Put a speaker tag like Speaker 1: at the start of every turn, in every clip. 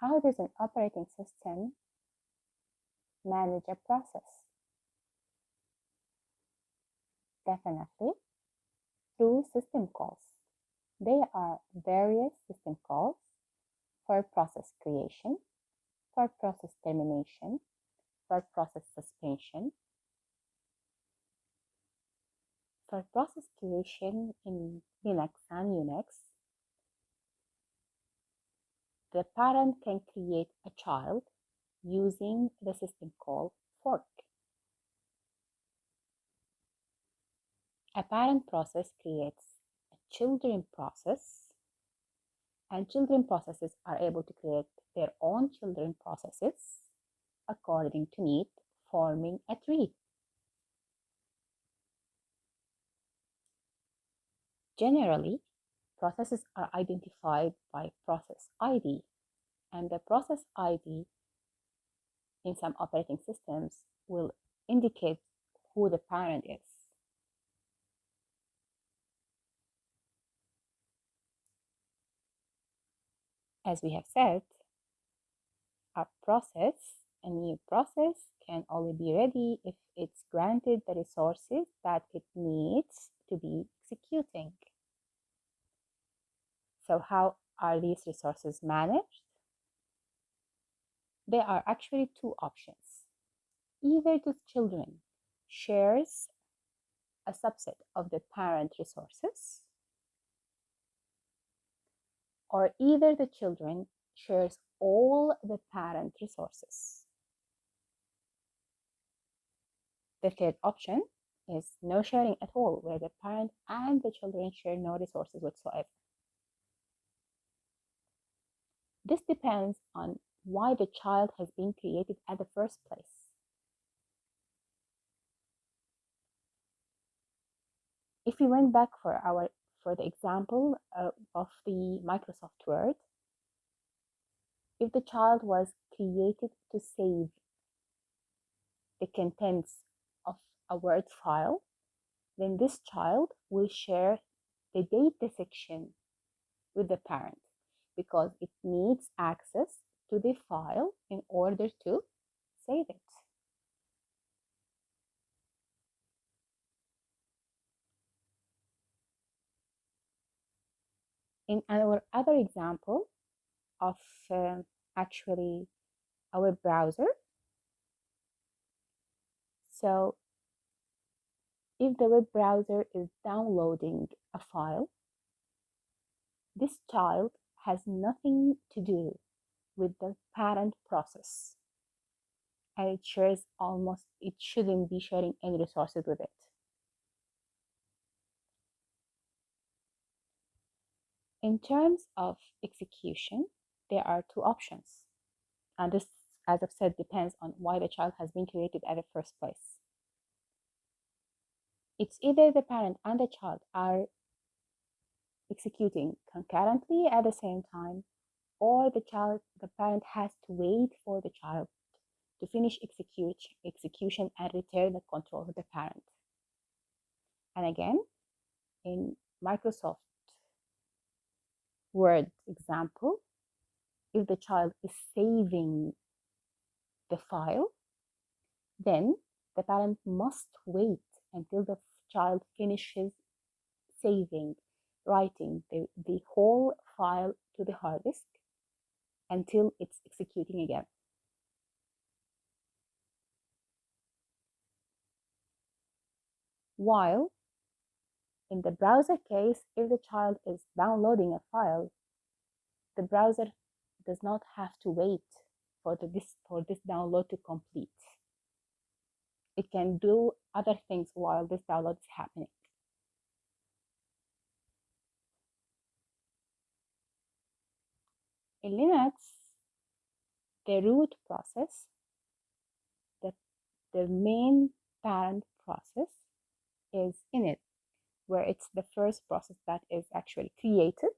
Speaker 1: How does an operating system manage a process? Definitely through system calls. There are various system calls for process creation, for process termination, for process suspension. For process creation in Linux and Unix, the parent can create a child using the system call fork. A parent process creates a children process, and children processes are able to create their own children processes according to need, forming a tree. Generally, processes are identified by process ID, and the process ID in some operating systems will indicate who the parent is. As we have said, a new process can only be ready if it's granted the resources that it needs to be executing. So how are these resources managed? There are actually two options. Either the children shares a subset of the parent resources, or either the children shares all the parent resources. The third option is no sharing at all, where the parent and the children share no resources whatsoever. This depends on why the child has been created at the first place. If we went back for the example of the Microsoft Word, if the child was created to save the contents of a Word file, then this child will share the data section with the parent because it needs access to the file in order to save it. In our other example of actually our browser, so if the web browser is downloading a file, this child has nothing to do with the parent process, and it shouldn't be sharing any resources with it. In terms of execution, there are two options, and this, as I've said, depends on why the child has been created at the first place. It's either the parent and the child are executing concurrently at the same time, or the parent has to wait for the child to finish execution and return the control to the parent. And again, in Microsoft Word example, if the child is saving the file, then the parent must wait until the child finishes saving, writing the whole file to the hard disk until it's executing again. While in the browser case, if the child is downloading a file, the browser does not have to wait for this download to complete. It can do other things while this download is happening. In Linux, the root process, the main parent process, is init, where it's the first process that is actually created,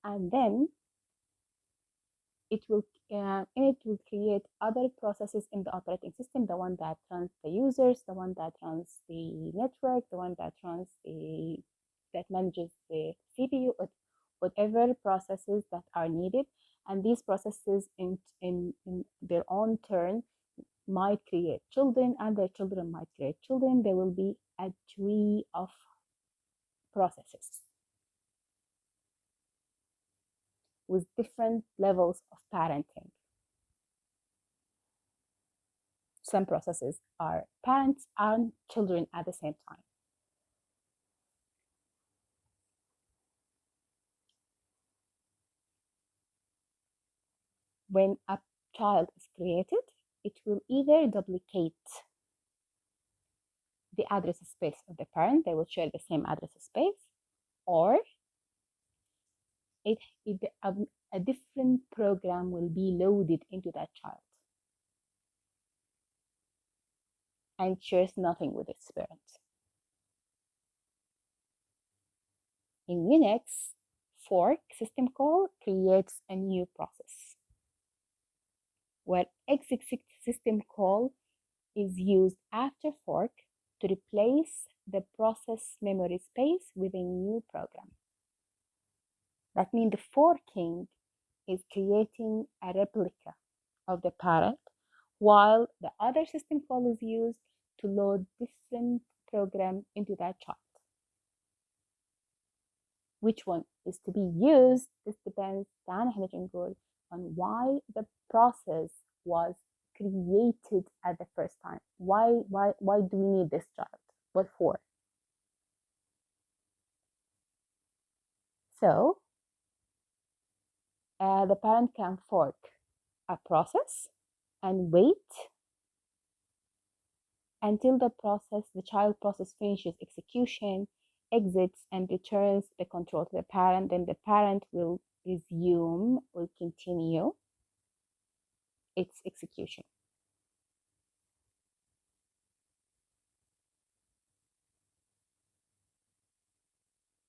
Speaker 1: and then it will create other processes in the operating system, the one that runs the users, the one that runs the network, the one that manages the CPU, whatever processes that are needed. And these processes in their own turn might create children, and their children might create children. There will be a tree of processes with different levels of parenting. Some processes are parents and children at the same time. When a child is created, it will either duplicate the address space of the parent, they will share the same address space, or a different program will be loaded into that child and shares nothing with its parent. In Unix, fork system call creates a new process, where exit system call is used after fork to replace the process memory space with a new program. That means the forking is creating a replica of the parent, while the other system call is used to load different program into that child. Which one is to be used? This depends on why the process was created at the first time. Why do we need this child? What for? So the parent can fork a process and wait until the child process finishes execution, exits, and returns the control to the parent. Then the parent will continue its execution.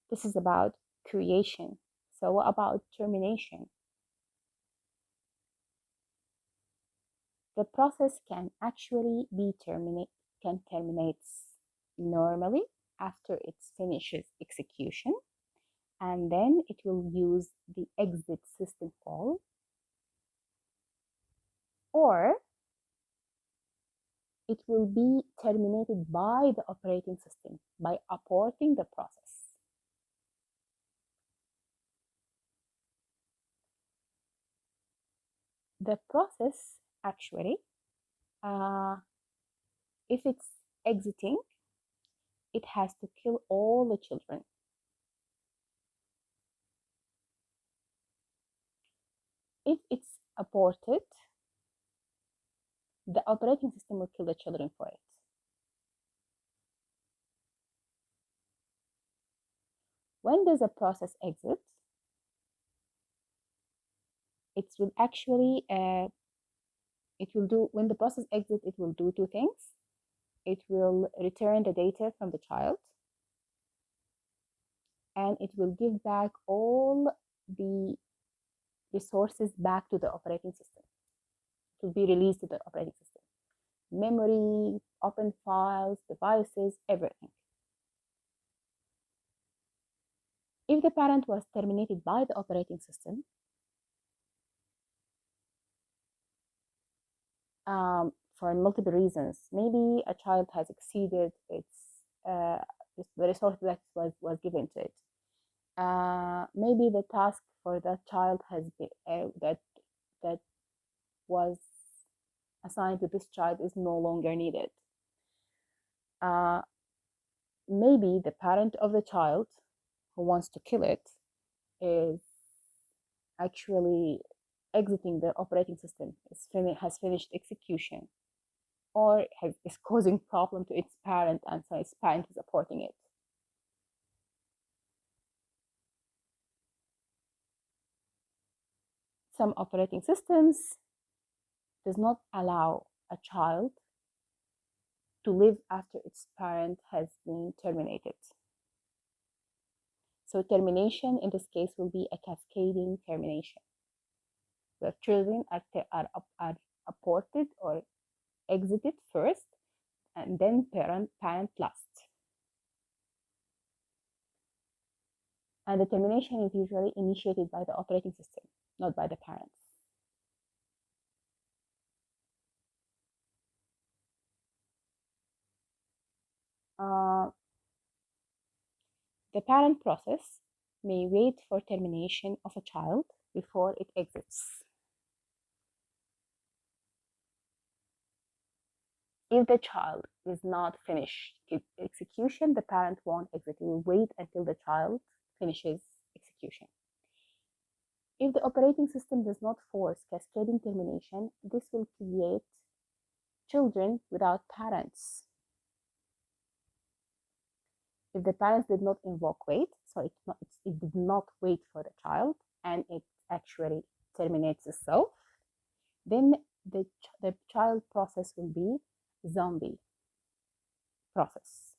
Speaker 1: This is about creation. So what about termination? The process can actually terminate normally after it finishes execution, and then it will use the exit system call, or it will be terminated by the operating system by aborting the process. The process actually, if it's exiting, it has to kill all the children. If it's aborted, the operating system will kill the children for it. When does a process exit? It will actually, when the process exits, it will do two things. It will return the data from the child, and it will give back all the resources back to the operating system. It will be released to the operating system. Memory, open files, devices, everything. If the parent was terminated by the operating system, for multiple reasons, maybe a child has exceeded the resource that was given to it. Maybe the task for that child has been that was assigned to this child is no longer needed. Maybe the parent of the child who wants to kill it is actually exiting the operating system, has finished execution, or is causing problem to its parent, and so its parent is supporting it. Some operating systems does not allow a child to live after its parent has been terminated. So termination in this case will be a cascading termination, where children are aborted or exited first, and then parent last. And the termination is usually initiated by the operating system. not by the parents. The parent process may wait for termination of a child before it exits. If the child is not finished execution, the parent won't exit. It will wait until the child finishes execution. If the operating system does not force cascading termination, this will create children without parents. If the parents did not invoke wait, so it did not wait for the child and it actually terminates itself, then the child process will be zombie process.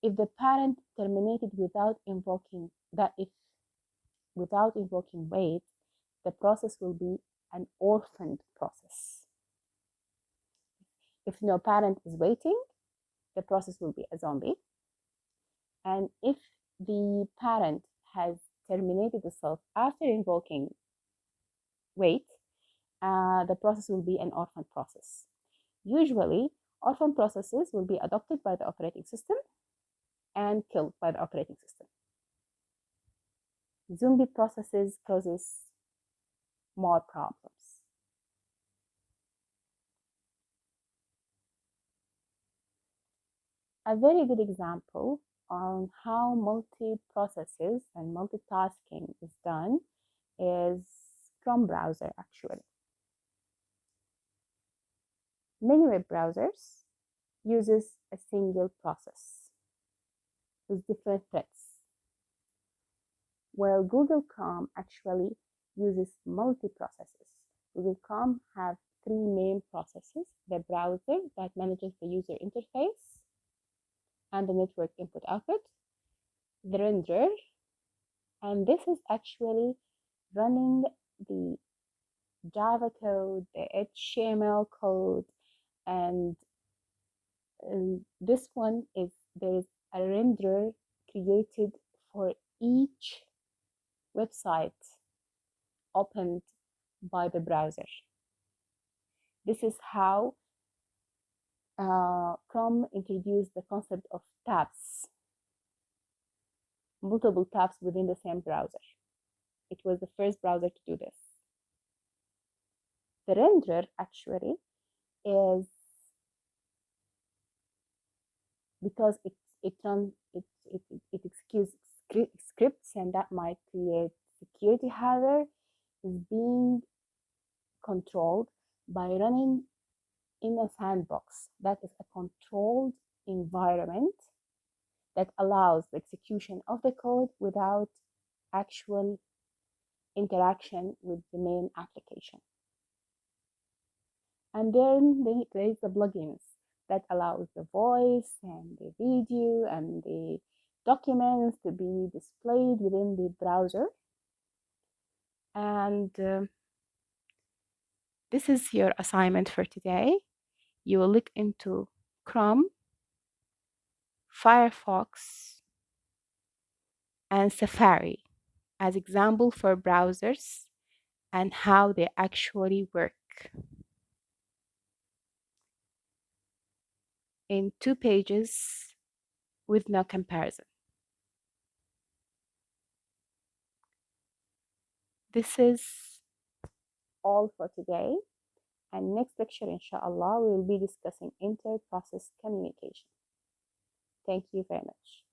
Speaker 1: If the parent terminated without invoking wait, the process will be an orphaned process. If no parent is waiting, the process will be a zombie. And if the parent has terminated itself after invoking wait, the process will be an orphan process. Usually, orphan processes will be adopted by the operating system and killed by the operating system. Zombie processes causes more problems. A very good example on how multi-processes and multitasking is done is Chrome browser, actually. Many web browsers uses a single process with different threads, while Google Chrome actually uses multi-processes. Google Chrome have three main processes: the browser that manages the user interface and the network input-output, the renderer, and this is actually running the Java code, the HTML code, and this one is there is a renderer created for each website opened by the browser. This is how Chrome introduced the concept of tabs, multiple tabs within the same browser. It was the first browser to do this. The renderer actually is because it executes scripts, and that might create security hazard, is being controlled by running in a sandbox. That is a controlled environment that allows the execution of the code without actual interaction with the main application. And then there is the plugins that allows the voice and the video and the documents to be displayed within the browser. And this is your assignment for today. You will look into Chrome, Firefox, and Safari as example for browsers and how they actually work in 2 pages with no comparison. This is all for today, and next lecture, inshallah, we will be discussing inter-process communication. Thank you very much.